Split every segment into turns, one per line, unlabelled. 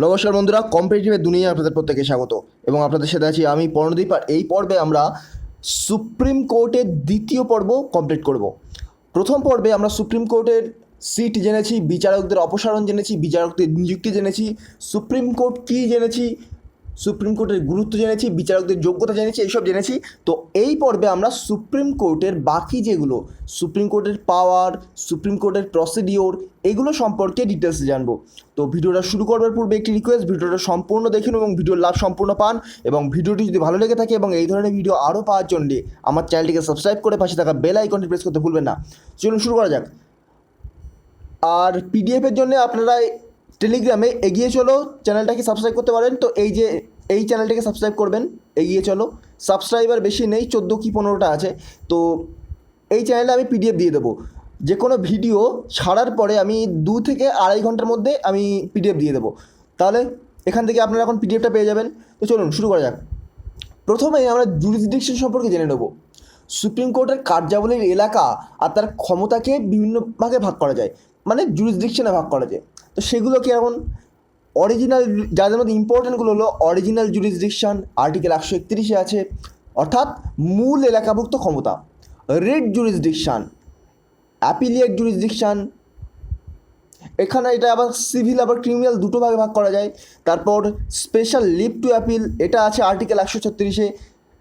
নমস্কার বন্ধুরা, কম্পিটিটিভের দুনিয়ায় আপনাদের প্রত্যেকে স্বাগত এবং আপনাদের সাথে আছি আমি পর্ণদীপ। আর এই পর্বে আমরা সুপ্রিম কোর্টের দ্বিতীয় পর্ব কমপ্লিট করব। প্রথম পর্বে আমরা সুপ্রিম কোর্টের সিট জেনেছি, বিচারকদের অপসারণ জেনেছি, বিচারকদের নিযুক্তি জেনেছি, সুপ্রিম কোর্ট কী জেনেছি, সুপ্রিম কোর্টের গুরুত্ব জেনেছি, বিচারকদের যোগ্যতা জেনেছি, এইসব জেনেছি। তো এই পর্বে আমরা সুপ্রিম কোর্টের বাকি যেগুলো সুপ্রিম কোর্টের পাওয়ার, সুপ্রিম কোর্টের প্রসিডিওর, এগুলো সম্পর্কে ডিটেলস জানবো। তো ভিডিওটা শুরু করবার পূর্বে একটি রিকোয়েস্ট, ভিডিওটা সম্পূর্ণ দেখুন এবং ভিডিওর লাভ সম্পূর্ণ পান। এবং ভিডিওটি যদি ভালো লেগে থাকে এবং এই ধরনের ভিডিও আরও পাওয়ার জন্য আমার চ্যানেলটিকে সাবস্ক্রাইব করে পাশে থাকা বেল আইকনটি প্রেস করতে ভুলবেন না। চলুন শুরু করা যাক। আর পিডিএফের জন্য আপনারা টেলিগ্রামে এগিয়ে চলো চ্যানেলটাকে সাবস্ক্রাইব করতে পারেন। তো এই চ্যানেলটাকে সাবস্ক্রাইব করবেন, এগিয়ে চলো। সাবস্ক্রাইবার বেশি নেই, 14 কি 15টা আছে। তো এই চ্যানেলে আমি পিডিএফ দিয়ে দেবো। যে কোনো ভিডিও ছাড়ার পরে আমি 2 থেকে আড়াই ঘন্টার মধ্যে আমি পিডিএফ দিয়ে দেবো। তাহলে এখান থেকে আপনারা এখন পিডিএফটা পেয়ে যাবেন। তো চলুন শুরু করা যাক। প্রথমেই আমরা জুরিসডিকশন সম্পর্কে জেনে নেব। সুপ্রিম কোর্টের কার্যাবলীর এলাকা আর তার ক্ষমতাকে বিভিন্ন ভাগে ভাগ করা যায়, মানে জুরিসডিকশনে ভাগ করা যায়। তো সেগুলো কি এখন অরিজিনাল, যাদের মধ্যে ইম্পর্টেন্টগুলো হলো অরিজিনাল জুরিসডিকশন, আর্টিকেল 131 আছে, অর্থাৎ মূল এলাকাভুক্ত ক্ষমতা। রিট জুরিসডিকশন, অ্যাপিলিয়েট জুরিসডিকশন, এখানে এটা আবার সিভিল আবার ক্রিমিনাল দুটো ভাগে ভাগ করা যায়। তারপর স্পেশাল লিভ টু অ্যাপিল, এটা আছে আর্টিকেল 136-এ।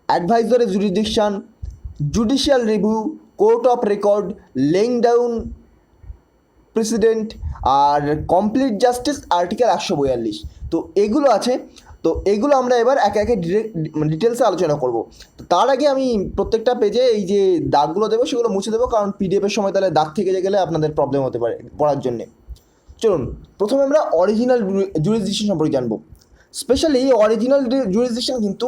Advisory jurisdiction, judicial review, court of record, laying down president, আর কমপ্লিট জাস্টিস আর্টিকেল 142। তো এগুলো আছে। তো এগুলো আমরা এবার একে একে ডিটেলসে আলোচনা করব। তো তার আগে আমি প্রত্যেকটা পেজে এই যে দাগগুলো দেবো সেগুলো মুছে দেবো, কারণ পিডিএফের সময় তাহলে দাগ থেকে গেলে আপনাদের প্রবলেম হতে পারে পড়ার জন্যে। চলুন প্রথমে আমরা অরিজিনাল জুরিসডিকশন সম্পর্কে জানবো। স্পেশালি অরিজিনাল জুরিসডিকশন কিন্তু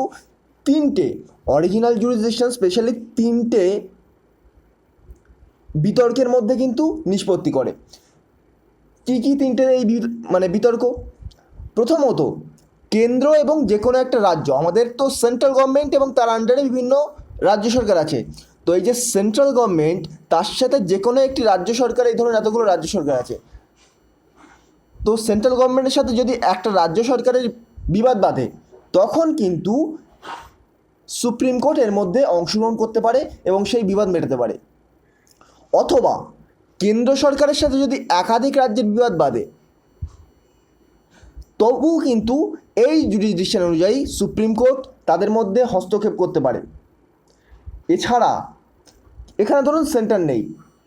তিনটে, অরিজিনাল জুরিসডিকশন স্পেশালি তিনটে বিতর্কের মধ্যে কিন্তু নিষ্পত্তি করে। কী কী তিনটে এই বিতর্ক? প্রথমত, কেন্দ্র এবং যে কোনো একটা রাজ্য, আমাদের তো সেন্ট্রাল গভর্নমেন্ট এবং তার আন্ডারে বিভিন্ন রাজ্য সরকার আছে। তো এই যে সেন্ট্রাল গভর্নমেন্ট, তার সাথে যে কোনো একটি রাজ্য সরকার, এই ধরনের এতগুলো রাজ্য সরকার আছে। তো সেন্ট্রাল গভর্নমেন্টের সাথে যদি একটা রাজ্য সরকারের বিবাদ বাঁধে, তখন কিন্তু সুপ্রিম কোর্ট এর মধ্যে অংশগ্রহণ করতে পারে এবং সেই বিবাদ মেটাতে পারে। অথবা কেন্দ্র সরকারের সাথে যদি একাধিক রাজ্যের বিবাদ বাঁধে, তবুও কিন্তু এই জুরিসডিকশন অনুযায়ী সুপ্রিম কোর্ট তাদের মধ্যে হস্তক্ষেপ করতে পারে। এছাড়া এখানে ধরুন সেন্টার নেই,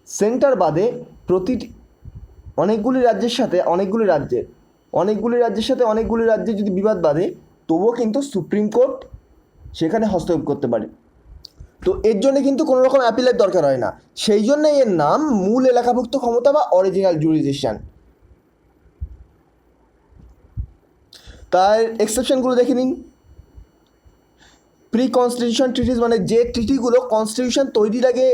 সেন্টার বাদে প্রতিটি অনেকগুলি রাজ্যের সাথে অনেকগুলি রাজ্যের যদি বিবাদ বাঁধে, তবুও কিন্তু সুপ্রিম কোর্ট সেখানে হস্তক্ষেপ করতে পারে। তো এর জন্য কিন্তু কোনো রকম অ্যাপিলের দরকার হয় না, সেই জন্য এর নাম মূল এলাকাভুক্ত ক্ষমতা বা অরিজিনাল জুরিসডিকশন। তার এক্সেপশনগুলো দেখে নিন। প্রি কনস্টিটিউশন ট্রিটিস, মানে যে ট্রিটিগুলো কনস্টিটিউশন তৈরির আগে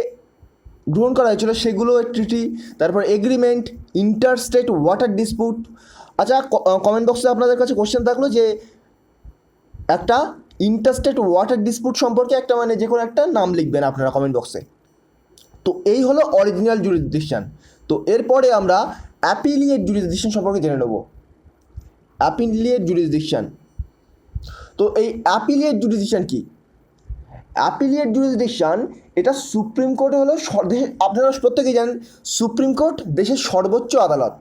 গ্রহণ করা হয়েছিল সেগুলো ট্রিটি। তারপর agreement, inter state water dispute. আচ্ছা, কমেন্ট বক্সে আপনাদের কাছে কোশ্চেন থাকলো যে একটা ইন্টারস্টেট ওয়াটার ডিসপিউট সম্পর্কে একটা যে কোনো একটা নাম লিখবেন আপনারা কমেন্ট বক্সে। তো এই হলো অরিজিনাল জুরিসডিকশন। তো এরপরে আমরা অ্যাপিলিয়েট জুরিসডিকশন সম্পর্কে জেনে নেব। অ্যাপিলিয়েট জুরিসডিকশন, তো এই অ্যাপিলিয়েট জুরিসডিকশন কি? অ্যাপিলিয়েট জুরিসডিকশন এটা সুপ্রিম কোর্টে হলো, আপনারা প্রত্যেকেই জানেন সুপ্রিম কোর্ট দেশের সর্বোচ্চ আদালত।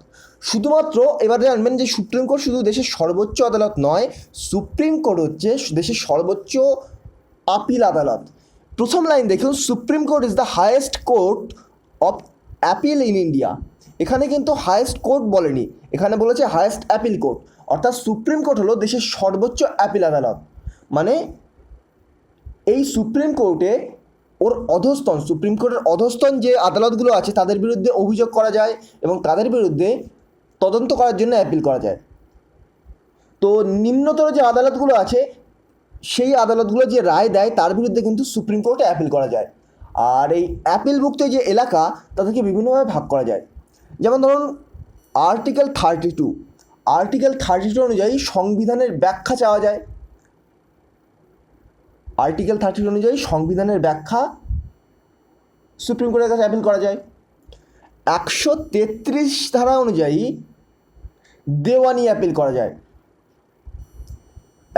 শুধুমাত্র এবারে জানবেন যে সুপ্রিম কোর্ট শুধু দেশের সর্বোচ্চ আদালত নয়, সুপ্রিম কোর্ট হচ্ছে দেশের সর্বোচ্চ আপিল আদালত। প্রথম লাইন দেখুন, supreme court is the highest court of appeal in India. এখানে কিন্তু হায়েস্ট কোর্ট বলেনি, এখানে বলেছে হায়েস্ট অ্যাপিল কোর্ট। অর্থাৎ সুপ্রিম কোর্ট হলো দেশের সর্বোচ্চ অ্যাপিল আদালত। মানে এই সুপ্রিম কোর্টে সুপ্রিম কোর্টের অধস্তন যে আদালতগুলো আছে তাদের বিরুদ্ধে অভিযোগ করা যায় এবং তাদের বিরুদ্ধে তদন্ত করার জন্য অ্যাপিল করা যায়। তো নিম্নতর যে আদালতগুলো আছে সেই আদালতগুলো যে রায় দেয় তার বিরুদ্ধে কিন্তু সুপ্রিম কোর্টে অ্যাপিল করা যায়। আর এই অ্যাপিলভুক্ত যে এলাকা তাদেরকে বিভিন্নভাবে ভাগ করা যায়। যেমন ধরুন আর্টিকেল 32 অনুযায়ী সংবিধানের ব্যাখ্যা চাওয়া যায়। আর্টিকেল 32 অনুযায়ী সংবিধানের ব্যাখ্যা সুপ্রিম কোর্টের কাছে অ্যাপিল করা যায়। 133 ধারা অনুযায়ী দেওয়ানি অ্যাপিল করা যায়।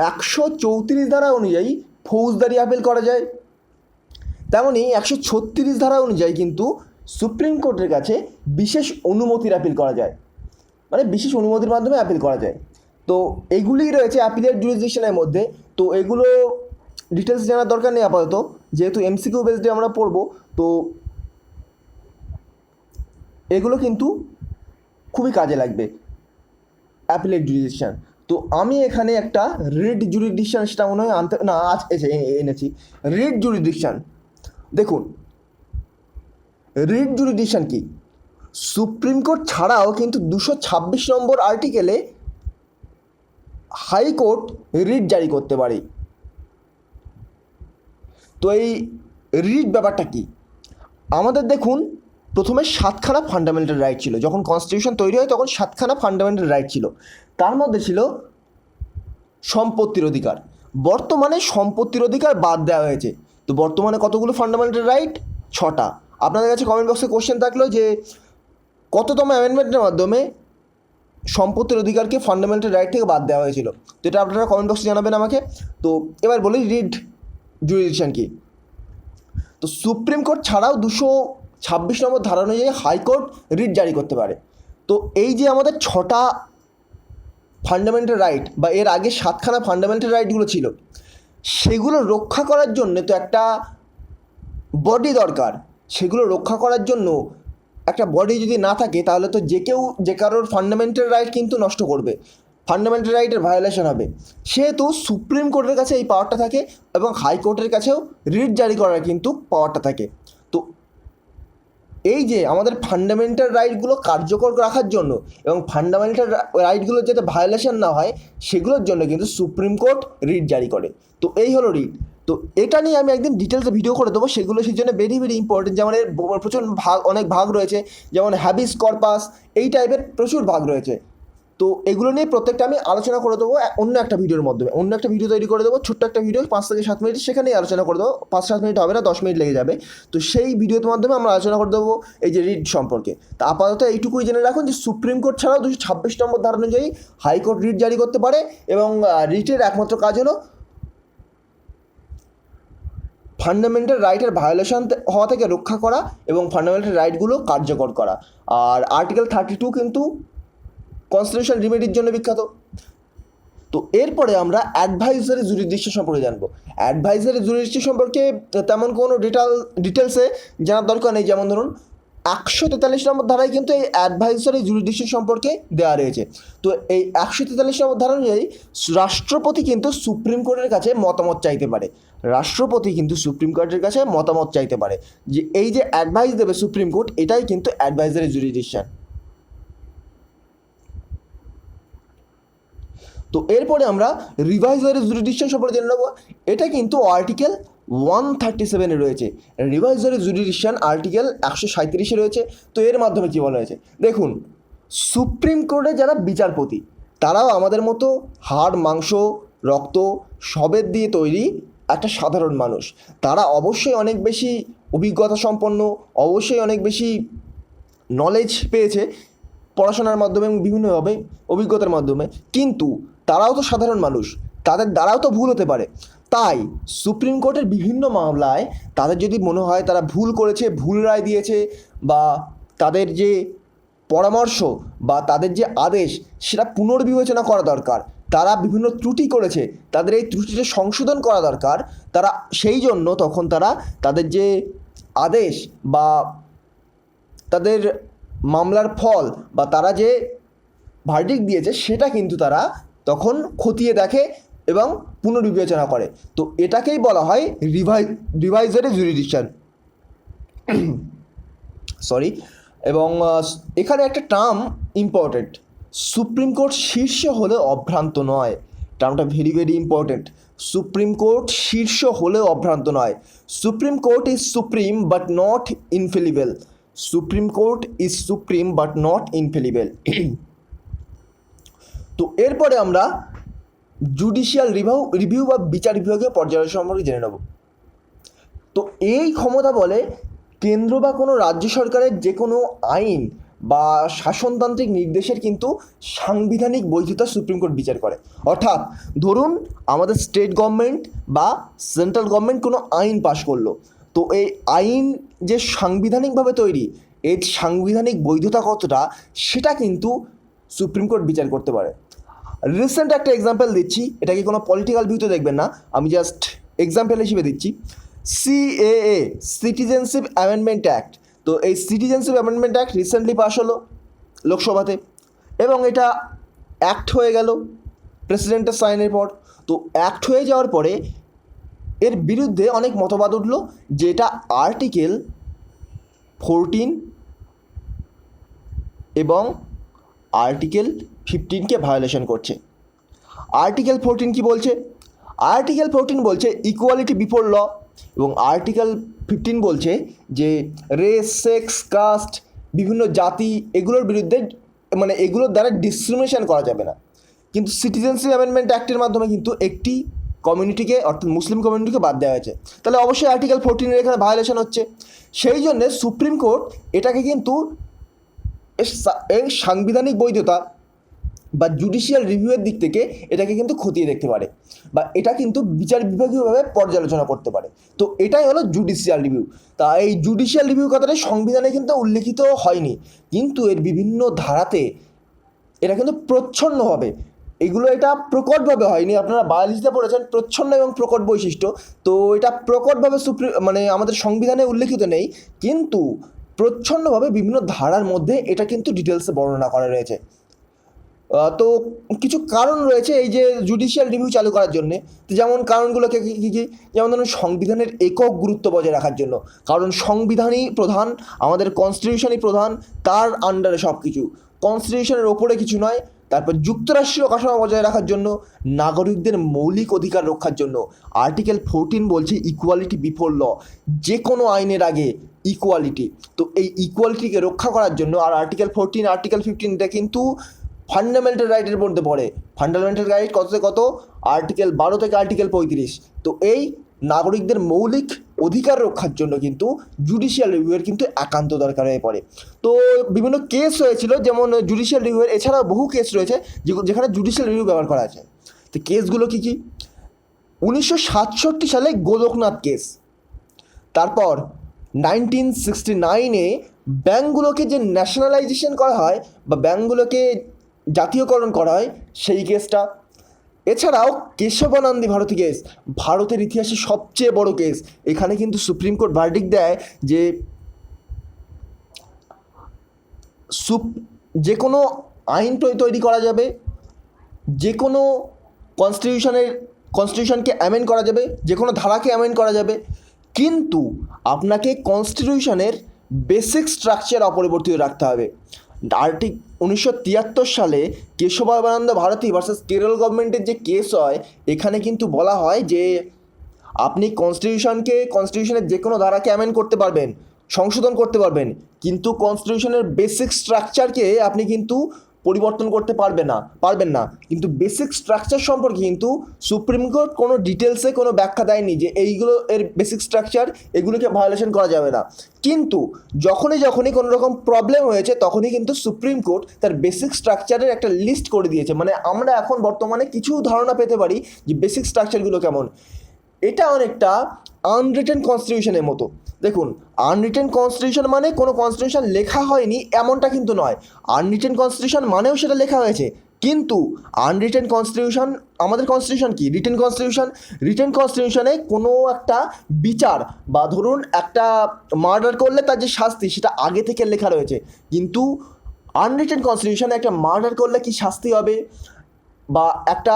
134 ধারা অনুযায়ী ফৌজদারি আপিল করা যায়, তেমনি 136 ধারা অনুযায়ী কিন্তু সুপ্রিম কোর্টের কাছে বিশেষ অনুমতির আপিল করা যায়, মানে বিশেষ অনুমতির মাধ্যমে আপিল করা যায়। তো এগুলিই রয়েছে অ্যাপিলের জুরিসডিকশনের মধ্যে। তো এগুলো ডিটেলস জানার দরকার নেই আপাতত, যেহেতু এমসিকিউ বেসডে আমরা পড়বো। তো এগুলো কিন্তু খুবই কাজে লাগবে অ্যাপিলের জুরিসডিকশন। তো আমি এখানে একটা রিট জুরিসডিকশন, সেটা মনে হয় আনতে না আজ এনেছি রিট জুরিসডিকশন। দেখুন রিট জুরিসডিকশন কি, সুপ্রিম কোর্ট ছাড়াও কিন্তু 226 নম্বর আর্টিকেলে হাইকোর্ট রিট জারি করতে পারে। তো এই রিট ব্যাপারটা কি, আমাদের দেখুন প্রথমে 7খানা ফান্ডামেন্টাল রাইট ছিল, যখন কনস্টিটিউশন তৈরি হয় তখন 7খানা ফান্ডামেন্টাল রাইট ছিল, তার মধ্যে ছিল সম্পত্তির অধিকার। বর্তমানে সম্পত্তির অধিকার বাদ দেওয়া হয়েছে। তো বর্তমানে কতগুলো ফান্ডামেন্টাল রাইট? 6টা। আপনাদের কাছে কমেন্ট বক্সে কোশ্চেন থাকলো যে কততম অ্যামেন্ডমেন্টের মাধ্যমে সম্পত্তির অধিকারকে ফান্ডামেন্টাল রাইট থেকে বাদ দেওয়া হয়েছিল। তো এটা আপনারা কমেন্ট বক্সে জানাবেন আমাকে। তো এবার বলি রিট জুরিসডিকশন কি। তো সুপ্রিম কোর্ট ছাড়াও 226 নম্বর ধারা অনুযায়ী হাইকোর্ট রিট জারি করতে পারে। তো এই যে আমাদের 6টা ফান্ডামেন্টাল রাইট বা এর আগে 7খানা ফান্ডামেন্টাল রাইটগুলো ছিল, সেগুলো রক্ষা করার জন্য তো একটা বডি দরকার। সেগুলো রক্ষা করার জন্য একটা বডি যদি না থাকে তাহলে তো যে কেউ যে কারোর ফান্ডামেন্টাল রাইট কিন্তু নষ্ট করবে, ফান্ডামেন্টাল রাইটের ভায়োলেশন হবে। সেহেতু সুপ্রিম কোর্টের কাছে এই পাওয়ারটা থাকে এবং হাইকোর্টের কাছেও রিট জারি করার কিন্তু পাওয়ারটা থাকে। তো এই যে আমাদের ফান্ডামেন্টাল রাইটগুলো কার্যকর রাখার জন্য এবং ফান্ডামেন্টাল রাইটগুলো যাতে ভায়োলেশন না হয় সেগুলোর জন্য কিন্তু সুপ্রিম কোর্ট রিট জারি করে। তো এই হলো রিট। তো এটা নিয়ে আমি একদিন ডিটেলসে ভিডিও করে দেবো, সেগুলো সেই জন্য ভেরি ভেরি ইম্পর্টেন্ট। যেমন এর প্রচুর অনেক ভাগ রয়েছে, যেমন হ্যাবিস কর্পাস, এই টাইপের প্রচুর ভাগ রয়েছে। তো এগুলো নিয়ে প্রত্যেকটা আমি আলোচনা করে দেবো অন্য একটা ভিডিওর মাধ্যমে, অন্য একটা ভিডিও তৈরি করে দেবো, ছোট্ট একটা ভিডিও 5 থেকে 7 মিনিট, সেখানেই আলোচনা করে দেবো। 5-7 মিনিট হবে না, 10 মিনিট লেগে যাবে। তো সেই ভিডিওর মাধ্যমে আমরা আলোচনা করে দেবো এই যে রিট সম্পর্কে। তা আপাতত এইটুকুই জেনে রাখুন যে সুপ্রিম কোর্ট ছাড়াও 226 নম্বর ধারা অনুযায়ী হাইকোর্ট রিট জারি করতে পারে এবং রিটের একমাত্র কাজ হলো ফান্ডামেন্টাল রাইটের ভায়োলেশন হওয়া থেকে রক্ষা করা এবং ফান্ডামেন্টাল রাইটগুলো কার্যকর করা। আর আর্টিকেল 32 কিন্তু কনস্টিটিউশন রিমেডির জন্য বিখ্যাত। তো এরপরে আমরা অ্যাডভাইজারি জুরিসডিকশন সম্পর্কে জানবো। অ্যাডভাইজারি জুরিসডিকশন সম্পর্কে তেমন কোনো ডিটেলসে জানার দরকার নেই। যেমন ধরুন 143 নম্বর ধারায় কিন্তু এই অ্যাডভাইজারি জুরিসডিকশন সম্পর্কে দেওয়া রয়েছে। তো এই 143 নম্বর ধারা অনুযায়ী রাষ্ট্রপতি কিন্তু সুপ্রিম কোর্টের কাছে মতামত চাইতে পারে। রাষ্ট্রপতি কিন্তু সুপ্রিম কোর্টের কাছে মতামত চাইতে পারে যে এই যে অ্যাডভাইস দেবে সুপ্রিম কোর্ট, এটাই কিন্তু অ্যাডভাইজারি জুরিসডিকশন। তো এরপরে আমরা রিভাইজারি জুরিসডিকশন সম্পর্কে জেনে নেব। এটা কিন্তু আর্টিকেল 137-এ রয়েছে। রিভাইজারি জুরিসডিকশন আর্টিকেল 137-এ রয়েছে। তো এর মাধ্যমে কী বলা হয়েছে দেখুন, সুপ্রিম কোর্টে যারা বিচারপতি তারাও আমাদের মতো হাড় মাংস রক্ত সবের দিয়ে তৈরি একটা সাধারণ মানুষ। তারা অবশ্যই অনেক বেশি অভিজ্ঞতা সম্পন্ন, অবশ্যই অনেক বেশি নলেজ পেয়েছে পড়াশোনার মাধ্যমে এবং বিভিন্নভাবে অভিজ্ঞতার মাধ্যমে, কিন্তু তারাও তো সাধারণ মানুষ, তাদের দ্বারাও তো ভুল হতে পারে। তাই সুপ্রিম কোর্টের বিভিন্ন মামলায় তাদের যদি মনে হয় তারা ভুল করেছে, ভুল রায় দিয়েছে, বা তাদের যে পরামর্শ বা তাদের যে আদেশ সেটা পুনর্বিবেচনা করা দরকার, তারা বিভিন্ন ত্রুটি করেছে, তাদের এই ত্রুটিটা সংশোধন করা দরকার, তারা সেই জন্য তখন তারা তাদের যে আদেশ বা তাদের মামলার ফল বা তারা যে ভার্ডিক্ট দিয়েছে সেটা কিন্তু তারা তখন খতিয়ে দেখে এবং পুনর্বিবেচনা করে। তো এটাকেই বলা হয় রিভাইজারি জুরিসডিকশন। সরি। এবং এখানে একটা টার্ম ইম্পর্টেন্ট, সুপ্রিম কোর্ট শীর্ষ হলে অভ্রান্ত নয়। টার্মটা very very important. Supreme court শীর্ষ হলে অভ্রান্ত নয়। Supreme court is supreme but not infallible. Supreme court is supreme but not infallible. তো এরপরে আমরা জুডিশিয়াল রিভিউ বা বিচার বিভাগীয় পর্যালোচনা সম্পর্কে জেনে নেব। তো এই ক্ষমতা বলে কেন্দ্র বা কোনো রাজ্য সরকারের যে কোনো আইন বা শাসনতান্ত্রিক নির্দেশের কিন্তু সাংবিধানিক বৈধতা সুপ্রিম কোর্ট বিচার করে। অর্থাৎ ধরুন আমাদের স্টেট গভর্নমেন্ট বা সেন্ট্রাল গভর্নমেন্ট কোনো আইন পাশ করলো, তো এই আইন যে সাংবিধানিকভাবে তৈরি, এর সাংবিধানিক বৈধতা কতটা সেটা কিন্তু সুপ্রিম কোর্ট বিচার করতে পারে। রিসেন্ট একটা এক্সাম্পল দিচ্ছি, এটাকে কোনো পলিটিক্যাল ভিউতে দেখবেন না, আমি জাস্ট এক্সাম্পল হিসেবে দিচ্ছি। CAA, citizenship amendment act. তো এই citizenship amendment act recently pass হলো লোকসভাতে, এবং এটা অ্যাক্ট হয়ে গেল প্রেসিডেন্টের সাইনের পর। তো অ্যাক্ট হয়ে যাওয়ার পরে এর বিরুদ্ধে অনেক মতবাদ উঠলো যে এটা আর্টিকেল 14 এবং আর্টিকেল 15কে ভায়োলেশন করছে। আর্টিকেল 14 কি বলছে? আর্টিকেল 14 বলছে ইকুয়ালিটি বিফোর ল, এবং আর্টিকেল 15 বলছে যে রেস, সেক্স, কাস্ট, বিভিন্ন জাতি এগুলোর বিরুদ্ধে, মানে এগুলোর দ্বারা ডিসক্রিমিনেশন করা যাবে না। কিন্তু সিটিজেনশিপ অ্যামেন্ডমেন্ট অ্যাক্টের মাধ্যমে কিন্তু একটি কমিউনিটিকে, অর্থাৎ মুসলিম কমিউনিটিকে বাদ দেওয়া হয়েছে। তাহলে অবশ্যই আর্টিকেল 14 এখানে ভায়োলেশন হচ্ছে। সেই জন্যে সুপ্রিম কোর্ট এটাকে কিন্তু এই সাংবিধানিক বৈধতা বা জুডিশিয়াল রিভিউয়ের দিক থেকে এটাকে কিন্তু খতিয়ে দেখতে পারে, বা এটা কিন্তু বিচার বিভাগীয়ভাবে পর্যালোচনা করতে পারে। তো এটাই হলো জুডিশিয়াল রিভিউ। তা এই জুডিশিয়াল রিভিউ কথাটা সংবিধানে কিন্তু উল্লেখিত হয়নি, কিন্তু এর বিভিন্ন ধারাতে এটা কিন্তু প্রচ্ছন্নভাবে, এগুলো এটা প্রকটভাবে হয়নি, আপনারা বায়োলজিতে পড়েছেন প্রচ্ছন্ন এবং প্রকট বৈশিষ্ট্য, তো এটা প্রকটভাবে মানে আমাদের সংবিধানে উল্লেখিত নেই, কিন্তু প্রচ্ছন্নভাবে বিভিন্ন ধারার মধ্যে এটা কিন্তু ডিটেলসে বর্ণনা করা রয়েছে। তো কিছু কারণ রয়েছে এই যে জুডিশিয়াল রিভিউ চালু করার জন্যে। তো যেমন কারণগুলোকে কী কী? যেমন ধরুন সংবিধানের একক গুরুত্ব বজায় রাখার জন্য, কারণ সংবিধানই প্রধান, আমাদের কনস্টিটিউশনই প্রধান, তার আন্ডারে সব কিছু, কনস্টিটিউশনের ওপরে কিছু নয়। তারপর যুক্তরাষ্ট্রীয় কাঠামো বজায় রাখার জন্য, নাগরিকদের মৌলিক অধিকার রক্ষার জন্য। আর্টিকেল 14 বলছে ইকুয়ালিটি বিফোর ল, যে কোনো আইনের আগে ইকুয়ালিটি। তো এই ইকুয়ালিটিকে রক্ষা করার জন্য, আর আর্টিকেল 14, আর্টিকেল 15 এটা কিন্তু ফান্ডামেন্টাল রাইটের মধ্যে পড়ে। ফান্ডামেন্টাল রাইট কত থেকে কত? আর্টিকেল 12 থেকে আর্টিকেল 35। তো এই নাগরিকদের মৌলিক অধিকার রক্ষার জন্য কিন্তু জুডিশিয়াল রিভিউয়ের কিন্তু একান্ত দরকার হয়ে পড়ে। তো বিভিন্ন কেস হয়েছিল, যেমন জুডিশিয়াল রিভিউয়ের এছাড়াও বহু কেস রয়েছে যেখানে জুডিশিয়াল রিভিউ ব্যবহার করা আছে। তো কেসগুলো কী কী? 1967 সালে গোলকনাথ কেস, তারপর 1969-এ ব্যাঙ্কগুলোকে যে ন্যাশনালাইজেশন করা হয় বা ব্যাঙ্কগুলোকে জাতীয়করণ করা হয় সেই কেসটা। এছাড়াও কেশবানন্দী ভারতী কেস, ভারতের ইতিহাসে সবচেয়ে বড় কেস। এখানে কিন্তু সুপ্রিম কোর্ট ভার্ডিক্ট দেয় যে যে কোনো আইন তৈরি করা যাবে, যে কোনো কনস্টিটিউশনকে অ্যামেন্ড করা যাবে, যে কোনো ধারাকে অ্যামেন্ড করা যাবে, কিন্তু আপনাকে কনস্টিটিউশনের বেসিক স্ট্রাকচার অপরিবর্তিত রাখতে হবে। 1973 সালে কেশবানন্দ ভারতী ভার্সেস কেরল গভর্নমেন্টের যে কেস হয়, এখানে কিন্তু বলা হয় যে আপনি কনস্টিটিউশনের যে কোনো ধারাকে অ্যামেন্ড করতে পারবেন, সংশোধন করতে পারবেন, কিন্তু কনস্টিটিউশনের বেসিক স্ট্রাকচারকে আপনি কিন্তু পরিবর্তন করতে পারবেন না। কিন্তু বেসিক স্ট্রাকচার সম্পর্কে কিন্তু সুপ্রিম কোর্ট কোনো ডিটেলসে কোনো ব্যাখ্যা দেয়নি যে এইগুলো এর বেসিক স্ট্রাকচার, এগুলোকে ভায়োলেশন করা যাবে না। কিন্তু যখনই কোনো রকম প্রবলেম হয়েছে তখনই কিন্তু সুপ্রিম কোর্ট তার বেসিক স্ট্রাকচারের একটা লিস্ট করে দিয়েছে। মানে আমরা এখন বর্তমানে কিছু ধারণা পেতে পারি যে বেসিক স্ট্রাকচারগুলো কেমন। এটা অনেকটা আনরিটেন কনস্টিটিউশনের মতো। দেখুন, আনরিটেন কনস্টিটিউশন মানে কোনো কনস্টিটিউশন লেখা হয়নি এমনটা কিন্তু নয়। আনরিটেন কনস্টিটিউশন মানেও সেটা লেখা হয়েছে, কিন্তু আনরিটেন কনস্টিটিউশন, আমাদের কনস্টিটিউশন কি? Written constitution. রিটেন কনস্টিটিউশনে কোনো একটা বিচার, বা ধরুন একটা মার্ডার করলে তার যে শাস্তি সেটা আগে থেকে লেখা রয়েছে, কিন্তু আনরিটেন কনস্টিটিউশনে একটা মার্ডার করলে কি শাস্তি হবে, বা একটা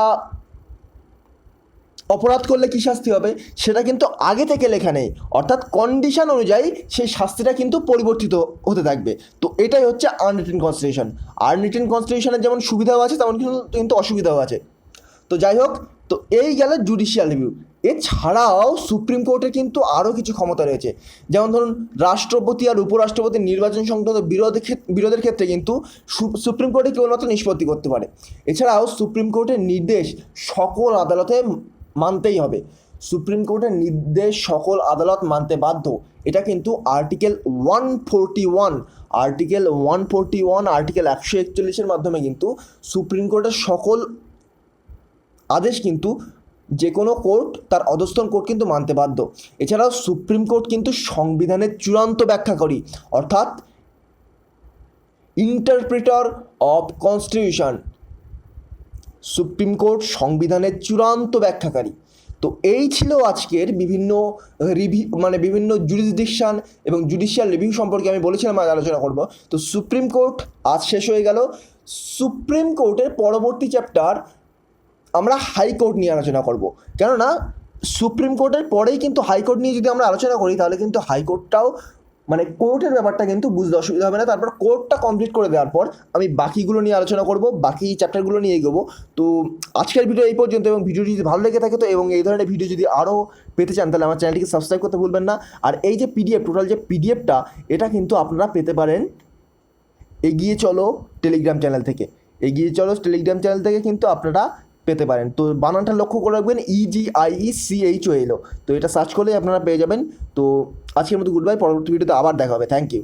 অপরাধ করলে কী শাস্তি হবে সেটা কিন্তু আগে থেকে লেখা নেই। অর্থাৎ কন্ডিশন অনুযায়ী সেই শাস্তিটা কিন্তু পরিবর্তিত হতে থাকবে। তো এটাই হচ্ছে আনরিটেন কনস্টিটিউশন। আনরিটেন কনস্টিটিউশনের যেমন সুবিধাও আছে তেমন কিন্তু অসুবিধাও আছে। তো যাই হোক, তো এই গেল জুডিশিয়াল রিভিউ। এছাড়াও সুপ্রিম কোর্টের কিন্তু আরও কিছু ক্ষমতা রয়েছে, যেমন ধরুন রাষ্ট্রপতি আর উপরাষ্ট্রপতির নির্বাচন সংক্রান্ত বিরোধের ক্ষেত্রে কিন্তু সুপ্রিম কোর্টে কেবলমাত্র নিষ্পত্তি করতে পারে। এছাড়াও সুপ্রিম কোর্টের নির্দেশ সকল আদালতে মানতেই হবে। সুপ্রিম কোর্টের নির্দেশ সকল আদালত মানতে বাধ্য। এটা কিন্তু আর্টিকেল 141 আর্টিকেল 141, আর্টিকেল 141-এর মাধ্যমে কিন্তু সুপ্রিম কোর্টের সকল আদেশ কিন্তু যে কোনো কোর্ট তার অধস্তন কোর্ট কিন্তু মানতে বাধ্য। এছাড়াও সুপ্রিম কোর্ট কিন্তু সংবিধানের চূড়ান্ত ব্যাখ্যাকারী, অর্থাৎ interpreter of constitution. Supreme court সংবিধানের চূড়ান্ত ব্যাখ্যাকারী। তো এই ছিল আজকের বিভিন্ন বিভিন্ন জুরিসডিকশন এবং জুডিশিয়াল রিভিউ সম্পর্কে আমি বলেছিলাম আজ আলোচনা করব। তো সুপ্রিম কোর্ট আজ শেষ হয়ে গেল। সুপ্রিম কোর্টের পরবর্তী চ্যাপ্টার আমরা হাইকোর্ট নিয়ে আলোচনা করব, কেননা সুপ্রিম কোর্টের পরেই কিন্তু হাইকোর্ট নিয়ে যদি আমরা আলোচনা করি তাহলে কিন্তু হাইকোর্টটাও কোর্টের ব্যাপারটা কিন্তু বুঝতে অসুবিধা হবে না। তারপর কোর্টটা কমপ্লিট করে দেওয়ার পর আমি বাকিগুলো নিয়ে আলোচনা করব, বাকি চ্যাপ্টারগুলো নিয়ে এগোবো। তো আজকের ভিডিও এই পর্যন্ত, এবং ভিডিওটি যদি ভালো লেগে থাকে তো এবং এই ধরনের ভিডিও যদি আরও পেতে চান তাহলে আমার চ্যানেলটিকে সাবস্ক্রাইব করতে ভুলবেন না। আর এই যে পিডিএফ, টোটাল যে পিডিএফটা, এটা কিন্তু আপনারা পেতে পারেন এগিয়ে চলো টেলিগ্রাম চ্যানেল থেকে। এগিয়ে চলো টেলিগ্রাম চ্যানেল থেকে কিন্তু আপনারা পেতে পারেন। তো বানানটা লক্ষ্য করে রাখবেন, EGIECHOLO। তো এটা সার্চ করলেই আপনারা পেয়ে যাবেন। তো আজকের মতো গুড বাই, পরবর্তী ভিডিওতে আবার দেখা হবে। Thank you.